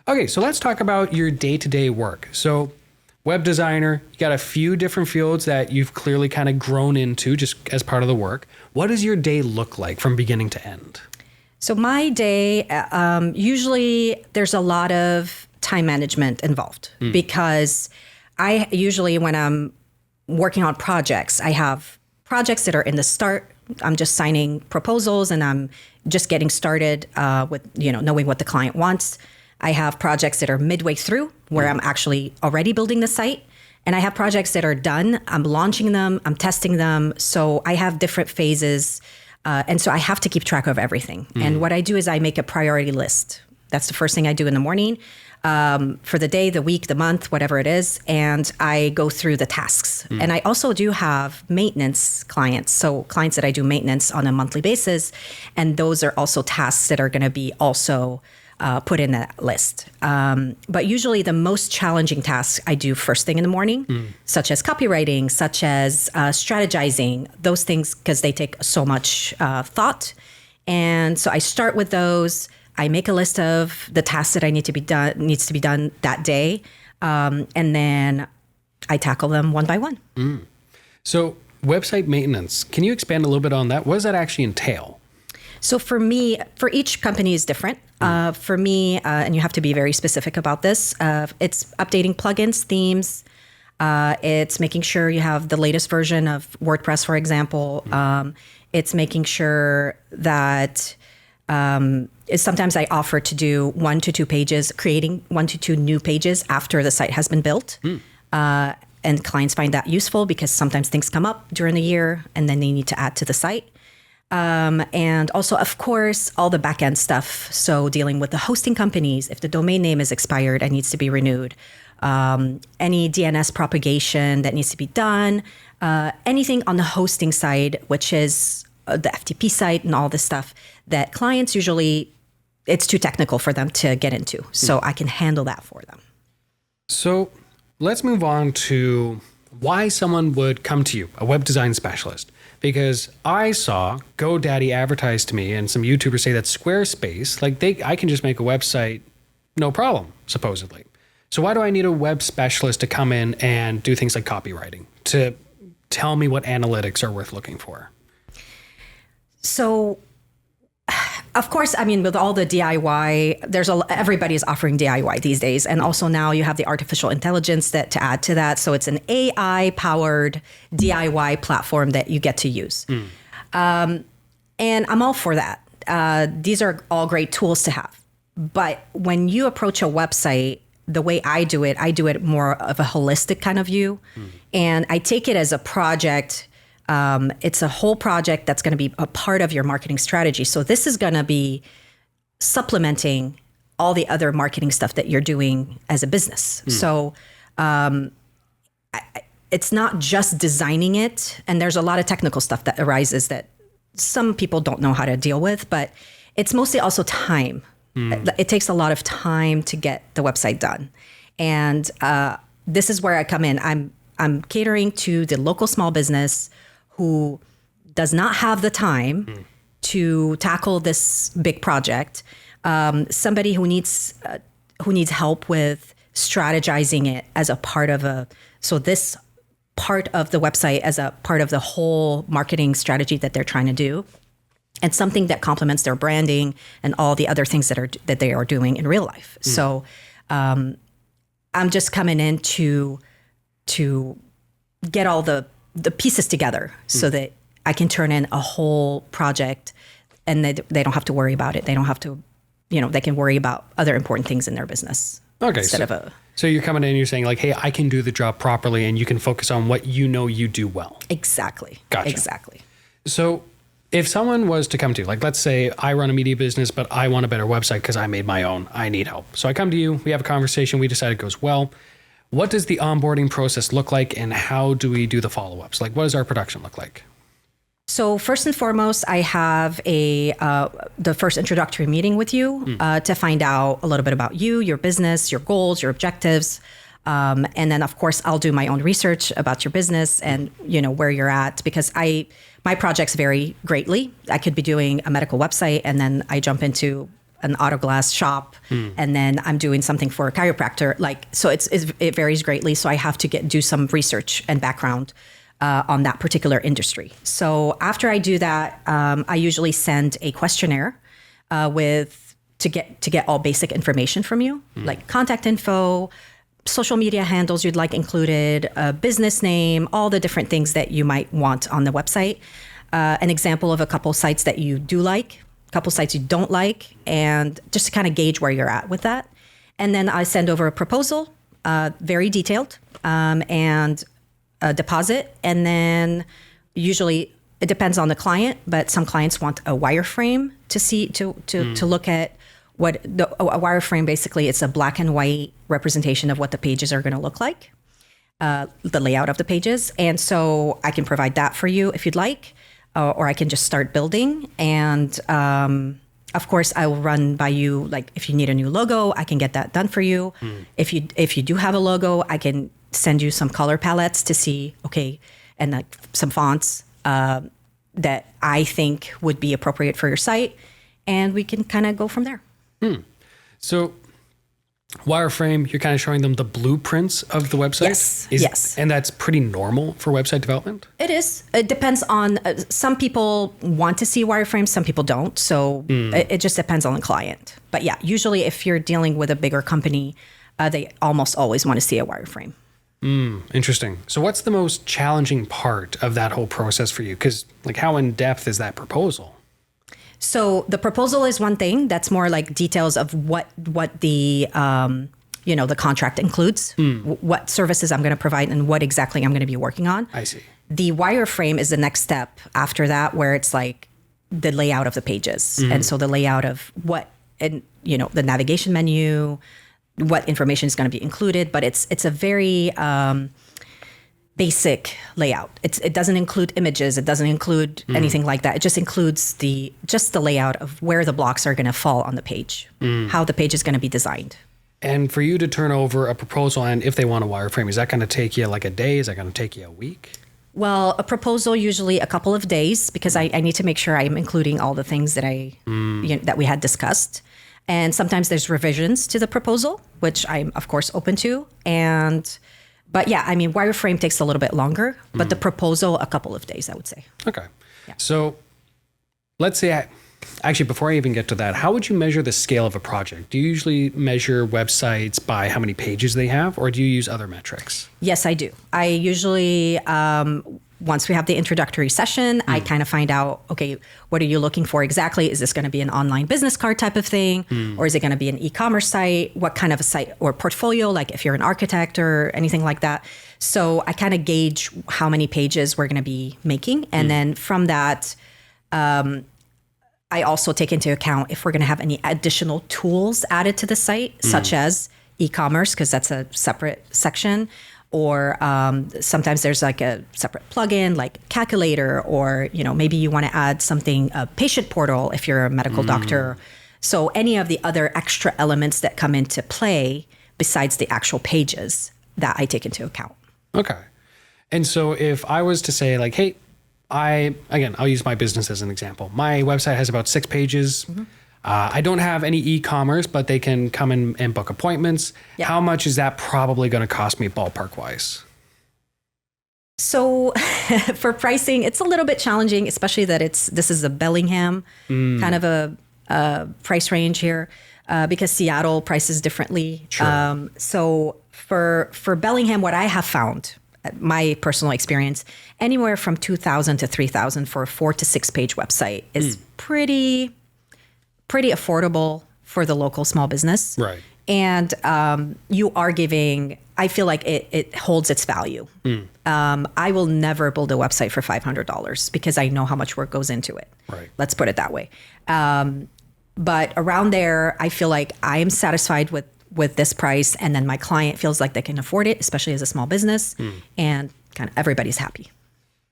Okay, so let's talk about your day-to-day work. So web designer, you got a few different fields that you've clearly kind of grown into just as part of the work. What does your day look like from beginning to end? So my day, usually there's a lot of time management involved because I usually, when I'm working on projects, I have projects that are in the start. I'm just signing proposals and I'm just getting started with, knowing what the client wants. I have projects that are midway through where I'm actually already building the site. And I have projects that are done. I'm launching them. I'm testing them. So I have different phases. And so I have to keep track of everything. And what I do is I make a priority list. That's the first thing I do in the morning for the day, the week, the month, whatever it is. And I go through the tasks. And I also do have maintenance clients. So clients that I do maintenance on a monthly basis. And those are also tasks that are going to be also put in that list. But usually the most challenging tasks I do first thing in the morning, such as copywriting, such as strategizing, those things, because they take so much thought. And so I start with those. I make a list of the tasks that needs to be done that day. And then I tackle them one by one. So website maintenance, can you expand a little bit on that? What does that actually entail? So for me, for each company is different. For me, and you have to be very specific about this, it's updating plugins, themes. It's making sure you have the latest version of WordPress, for example. It's making sure that sometimes I offer to do 1 to 2 pages, creating 1 to 2 new pages after the site has been built. And clients find that useful because sometimes things come up during the year and then they need to add to the site. And also, of course, all the back-end stuff. So dealing with the hosting companies, if the domain name is expired and needs to be renewed, any DNS propagation that needs to be done, anything on the hosting side, which is the FTP site and all this stuff that clients usually, it's too technical for them to get into. So I can handle that for them. So let's move on to why someone would come to you, a web design specialist. Because I saw GoDaddy advertise to me and some YouTubers say that Squarespace, I can just make a website, no problem, supposedly. So why do I need a web specialist to come in and do things like copywriting to tell me what analytics are worth looking for? So, of course, I mean, with all the DIY, everybody's offering DIY these days. And also now you have the artificial intelligence to add to that. So it's an AI-powered DIY platform that you get to use. And I'm all for that. These are all great tools to have. But when you approach a website, the way I do it more of a holistic kind of view. And I take it as a project. It's a whole project that's going to be a part of your marketing strategy. So this is going to be supplementing all the other marketing stuff that you're doing as a business. So it's not just designing it. And there's a lot of technical stuff that arises that some people don't know how to deal with, but it's mostly also time. It takes a lot of time to get the website done. And this is where I come in. I'm catering to the local small business who does not have the time to tackle this big project. Somebody who needs help with strategizing it as a part of this part of the website as a part of the whole marketing strategy that they're trying to do. And something that complements their branding and all the other things that they are doing in real life. So I'm just coming in to get all the pieces together so that I can turn in a whole project and they don't have to worry about it. They don't have to, they can worry about other important things in their business. Okay. So you're coming in and you're saying hey, I can do the job properly and you can focus on what you do well. Exactly. Gotcha. Exactly. So if someone was to come to you, let's say I run a media business, but I want a better website because I made my own, I need help. So I come to you, we have a conversation, we decide it goes well. What does the onboarding process look like and how do we do the follow-ups? What does our production look like? So first and foremost, I have the first introductory meeting with you to find out a little bit about you, your business, your goals, your objectives. And then, of course, I'll do my own research about your business and, where you're at, because my projects vary greatly. I could be doing a medical website and then I jump into an auto glass shop, and then I'm doing something for a chiropractor. Like, so it varies greatly. So I have to do some research and background on that particular industry. So after I do that, I usually send a questionnaire to get all basic information from you, like contact info, social media handles you'd like included, a business name, all the different things that you might want on the website. An example of a couple sites that you do like, a couple sites you don't like, and just to kind of gauge where you're at with that. And then I send over a proposal, very detailed, and a deposit. And then usually it depends on the client, but some clients want a wireframe to look at what a wireframe. Basically, it's a black and white representation of what the pages are going to look like, the layout of the pages. And so I can provide that for you if you'd like. Or I can just start building. And of course, I will run by you, like if you need a new logo, I can get that done for you. If you do have a logo, I can send you some color palettes to see, okay, and like some fonts that I think would be appropriate for your site. And we can kind of go from there. So wireframe, you're kind of showing them the blueprints of the website? Yes. And that's pretty normal for website development? It is. It depends on, some people want to see wireframes, some people don't. So it just depends on the client. But yeah, usually if you're dealing with a bigger company, they almost always want to see a wireframe. Interesting. So what's the most challenging part of that whole process for you? Because like how in depth is that proposal? So the proposal is one thing. That's more like details of what the the contract includes, what services I'm going to provide, and what exactly I'm going to be working on. I see. The wireframe is the next step after that, where it's like the layout of the pages, and so the layout of the navigation menu, what information is going to be included. But it's a very basic layout. It doesn't include images. It doesn't include anything like that. It just includes the layout of where the blocks are going to fall on the page, how the page is going to be designed. And for you to turn over a proposal, and if they want a wireframe, is that going to take you like a day? Is that going to take you a week? Well, a proposal usually a couple of days, because I need to make sure I'm including all the things that that we had discussed. And sometimes there's revisions to the proposal, which I'm of course open to. But yeah, I mean, wireframe takes a little bit longer, but the proposal, a couple of days, I would say. Okay. Yeah. So let's say, actually, before I even get to that, how would you measure the scale of a project? Do you usually measure websites by how many pages they have, or do you use other metrics? Yes, I do. I usually, once we have the introductory session, I kind of find out, okay, what are you looking for exactly? Is this going to be an online business card type of thing? Or is it going to be an e-commerce site? What kind of a site or portfolio, like if you're an architect or anything like that? So I kind of gauge how many pages we're going to be making. And then from that, I also take into account if we're going to have any additional tools added to the site, such as e-commerce, because that's a separate section. Or sometimes there's like a separate plugin like calculator, or maybe you want to add something, a patient portal if you're a medical doctor. So any of the other extra elements that come into play besides the actual pages that I take into account. Okay. And so if I was to say like, hey, I'll use my business as an example. My website has about 6 pages. I don't have any e-commerce, but they can come in and book appointments. Yep. How much is that probably going to cost me ballpark wise? So for pricing, it's a little bit challenging, especially that this is a Bellingham kind of a price range here, because Seattle prices differently. Sure. So for Bellingham, what I have found, my personal experience, anywhere from $2,000 to $3,000 for a 4 to 6 page website is pretty affordable for the local small business. Right. And you are giving, I feel like it holds its value. I will never build a website for $500 because I know how much work goes into it. Right. Let's put it that way. But around there, I feel like I am satisfied with this price, and then my client feels like they can afford it, especially as a small business, and kind of everybody's happy.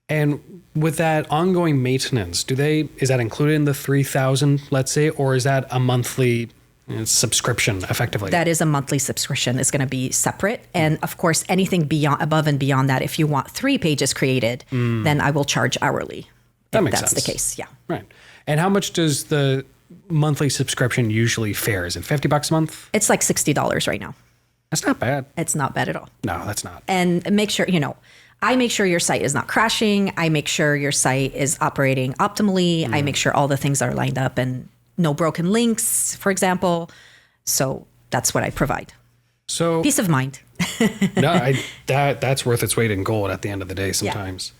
And with that ongoing maintenance, is that included in the 3,000, let's say, or is that a monthly subscription effectively? That is a monthly subscription. It's going to be separate. And of course, anything above and beyond that, if you want 3 pages created, then I will charge hourly. That makes sense. That's the case. Yeah. Right. And how much does the monthly subscription usually fare? Is it $50 a month? It's like $60 right now. That's not bad. It's not bad at all. No, that's not. And make sure, I make sure your site is not crashing. I make sure your site is operating optimally. I make sure all the things are lined up and no broken links, for example. So that's what I provide. So peace of mind. no, that's worth its weight in gold at the end of the day sometimes.